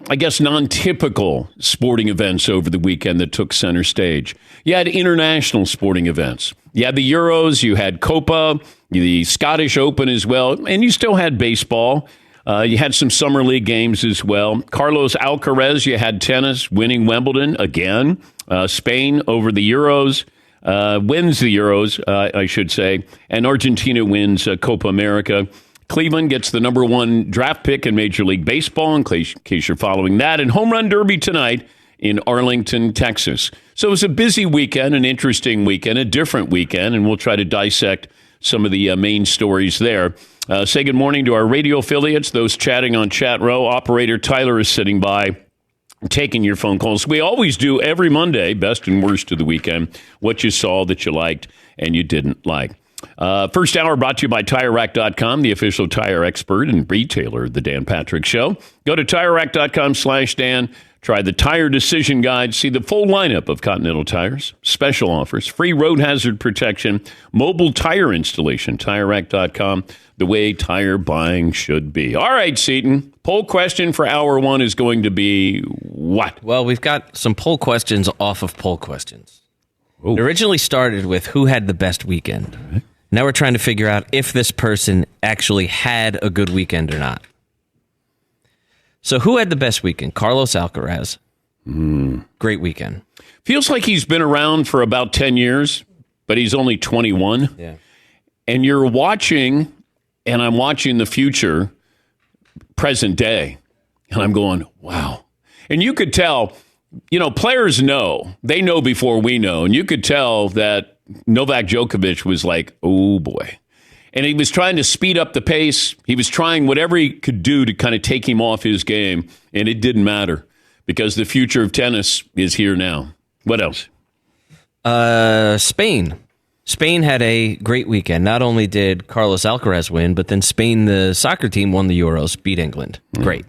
I guess, non-typical sporting events over the weekend that took center stage. You had international sporting events. You had the Euros, you had Copa, the Scottish Open as well, and you still had baseball. You had some summer league games as well. Carlos Alcaraz, you had tennis, winning Wimbledon again. Spain over the Euros, wins the Euros, I should say, and Argentina wins Copa America. Cleveland gets the number 1 draft pick in Major League Baseball, in case you're following that. And Home Run Derby tonight in Arlington, Texas. So it was a busy weekend, an interesting weekend, a different weekend, and we'll try to dissect some of the main stories there. Say good morning to our radio affiliates, those chatting on Chat Row. Operator Tyler is sitting by, taking your phone calls. We always do every Monday, best and worst of the weekend, what you saw that you liked and you didn't like. First hour brought to you by TireRack.com, the official tire expert and retailer of the Dan Patrick Show. Go to TireRack.com/Dan. Try the Tire Decision Guide. See the full lineup of Continental tires. Special offers. Free road hazard protection. Mobile tire installation. TireRack.com. The way tire buying should be. All right, Seton. Poll question for hour 1 is going to be what? Well, we've got some poll questions off of poll questions. It originally started with who had the best weekend. Okay. Now we're trying to figure out if this person actually had a good weekend or not. So who had the best weekend? Carlos Alcaraz. Great weekend. Feels like he's been around for about 10 years, but he's only 21. Yeah. And you're watching, and I'm watching the future, present day, and I'm going, wow. And you could tell, players know. They know before we know. And you could tell that Novak Djokovic was like, oh, boy. And he was trying to speed up the pace. He was trying whatever he could do to kind of take him off his game. And it didn't matter because the future of tennis is here now. What else? Spain. Spain had a great weekend. Not only did Carlos Alcaraz win, but then Spain, the soccer team, won the Euros, beat England. Great.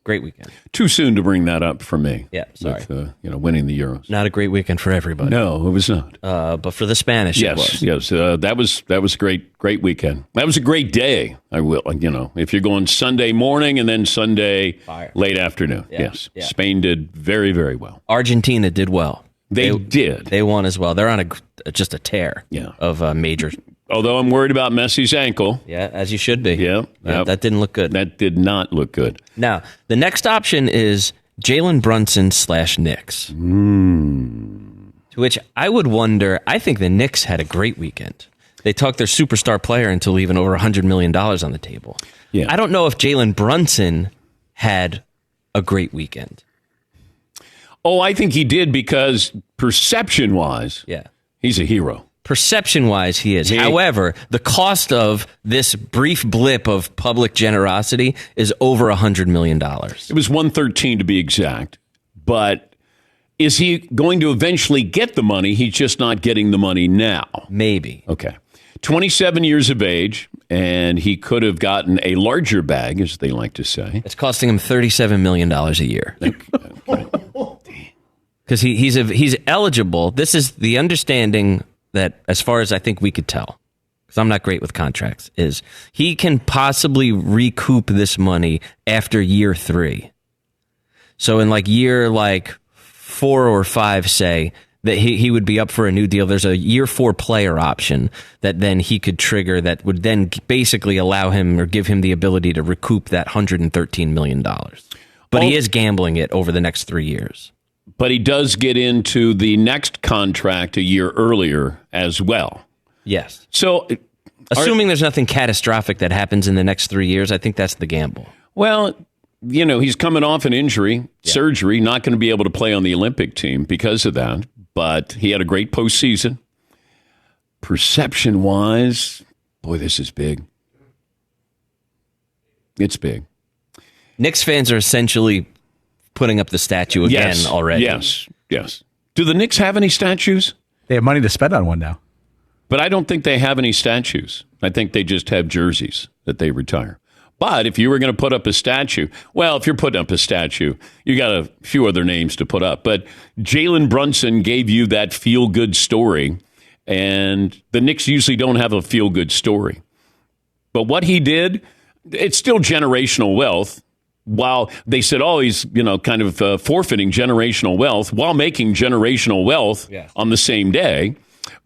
Great weekend. Too soon to bring that up for me. Yeah, sorry. With, winning the Euros. Not a great weekend for everybody. No, it was not. But for the Spanish, it was. Yes. That was a great weekend. That was a great day. If you're going Sunday morning and then Sunday late afternoon. Yeah, yes. Yeah. Spain did very, very well. Argentina did well. They did. They won as well. They're on just a tear of major. Although I'm worried about Messi's ankle. Yeah, as you should be. Yeah. That didn't look good. That did not look good. Now, the next option is Jalen Brunson / Knicks. To which I would wonder, I think the Knicks had a great weekend. They talked their superstar player into leaving over $100 million on the table. Yeah. I don't know if Jalen Brunson had a great weekend. Oh, I think he did because perception-wise, he's a hero. Perception-wise, he is. However, the cost of this brief blip of public generosity is over $100 million. It was 113 to be exact. But is he going to eventually get the money? He's just not getting the money now. Maybe. Okay. 27 years of age, and he could have gotten a larger bag, as they like to say. It's costing him $37 million a year. Because he's eligible. This is the understanding that, as far as I think we could tell, because I'm not great with contracts, is he can possibly recoup this money after year 3. So in year 4 or 5, say, that he would be up for a new deal. There's a year 4 player option that then he could trigger that would then basically allow him or give him the ability to recoup that $113 million. But he is gambling it over the next 3 years. But he does get into the next contract a year earlier as well. Yes. So, assuming there's nothing catastrophic that happens in the next 3 years, I think that's the gamble. Well, he's coming off an injury, surgery, not going to be able to play on the Olympic team because of that. But he had a great postseason. Perception-wise, boy, this is big. It's big. Knicks fans are essentially putting up the statue again already. Yes. Do the Knicks have any statues? They have money to spend on one now. But I don't think they have any statues. I think they just have jerseys that they retire. But if you were going to put up a statue, if you're putting up a statue, you got a few other names to put up. But Jalen Brunson gave you that feel-good story, and the Knicks usually don't have a feel-good story. But what he did, it's still generational wealth. while they said, oh, he's, kind of forfeiting generational wealth while making generational wealth on the same day.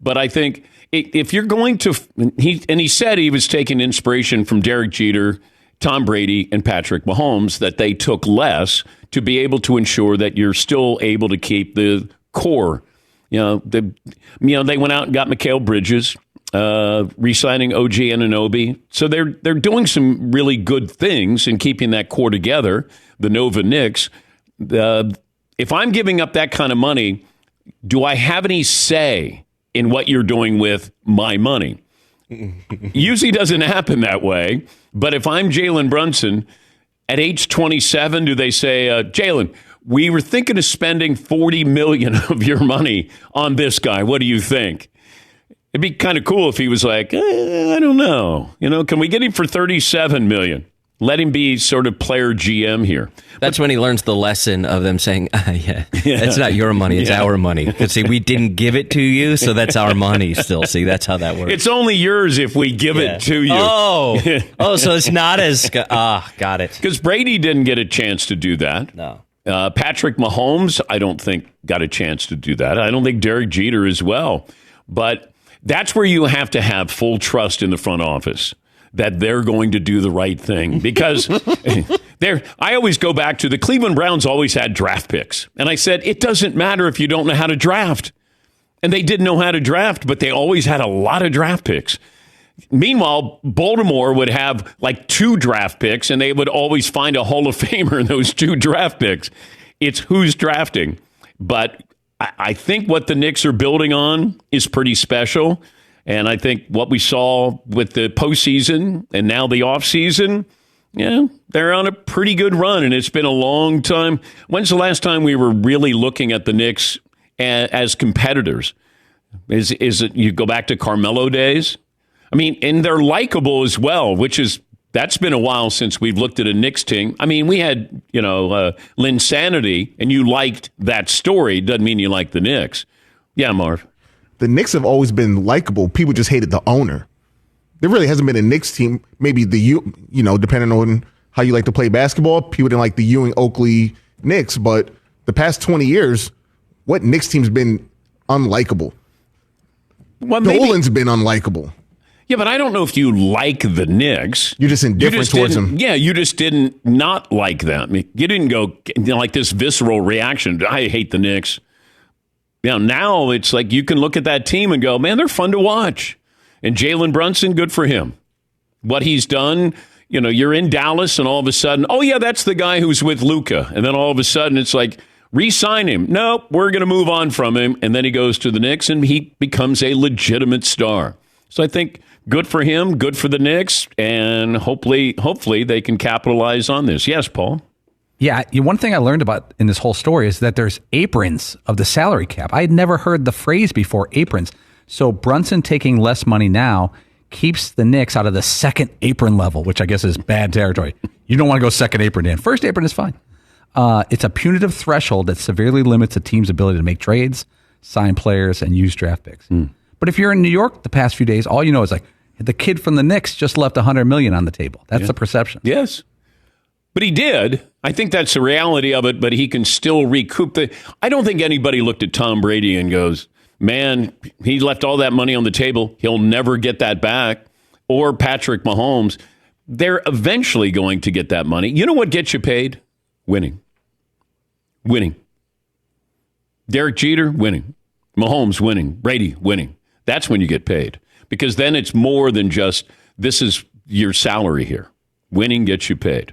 But I think if you're going to, he said he was taking inspiration from Derek Jeter, Tom Brady, and Patrick Mahomes, that they took less to be able to ensure that you're still able to keep the core. They went out and got Mikal Bridges, re-signing OG Anunoby. So they're doing some really good things in keeping that core together, the Nova Knicks. If I'm giving up that kind of money, do I have any say in what you're doing with my money? Usually doesn't happen that way. But if I'm Jalen Brunson, at age 27, do they say, Jalen, we were thinking of spending $40 million of your money on this guy. What do you think? It'd be kind of cool if he was like, I don't know. Can we get him for $37 million? Let him be sort of player GM here. That's when he learns the lesson of them saying, it's not your money, it's our money. Because, see, we didn't give it to you, so that's our money still. See, that's how that works. It's only yours if we give it to you. So it's not as... got it. Because Brady didn't get a chance to do that. No. Patrick Mahomes, I don't think, got a chance to do that. I don't think Derek Jeter as well. But that's where you have to have full trust in the front office that they're going to do the right thing. Because I always go back to the Cleveland Browns always had draft picks. And I said, it doesn't matter if you don't know how to draft. And they didn't know how to draft, but they always had a lot of draft picks. Meanwhile, Baltimore would have like 2 draft picks, and they would always find a Hall of Famer in those 2 draft picks. It's who's drafting. But I think what the Knicks are building on is pretty special. And I think what we saw with the postseason and now the offseason, they're on a pretty good run. And it's been a long time. When's the last time we were really looking at the Knicks as competitors? Is it you go back to Carmelo days? I mean, and they're likable as well, that's been a while since we've looked at a Knicks team. I mean, we had, Linsanity, and you liked that story. Doesn't mean you like the Knicks. Yeah, Marv. The Knicks have always been likable. People just hated the owner. There really hasn't been a Knicks team, maybe depending on how you like to play basketball, people didn't like the Ewing Oakley Knicks, but the past 20 years, what Knicks team's been unlikable? Well, Dolan's been unlikable. Yeah, but I don't know if you like the Knicks. You're just indifferent towards them. Yeah, you just didn't not like them. You didn't go like this visceral reaction. I hate the Knicks. Now it's like you can look at that team and go, man, they're fun to watch. And Jalen Brunson, good for him. What he's done, you're in Dallas and all of a sudden, oh, yeah, that's the guy who's with Luka. And then all of a sudden it's like, re-sign him. No, we're going to move on from him. And then he goes to the Knicks and he becomes a legitimate star. So I think good for him, good for the Knicks, and hopefully they can capitalize on this. Yes, Paul? Yeah, one thing I learned about in this whole story is that there's aprons of the salary cap. I had never heard the phrase before, aprons. So Brunson taking less money now keeps the Knicks out of the second apron level, which I guess is bad territory. You don't want to go second apron in. First apron is fine. It's a punitive threshold that severely limits a team's ability to make trades, sign players, and use draft picks. But if you're in New York the past few days, all you know is like the kid from the Knicks just left $100 million on the table. That's the perception. Yes. But he did. I think that's the reality of it, but he can still recoup I don't think anybody looked at Tom Brady and goes, man, he left all that money on the table. He'll never get that back. Or Patrick Mahomes. They're eventually going to get that money. You know what gets you paid? Winning. Derek Jeter, winning. Mahomes, winning. Brady, winning. That's when you get paid. Because then it's more than just, this is your salary here. Winning gets you paid.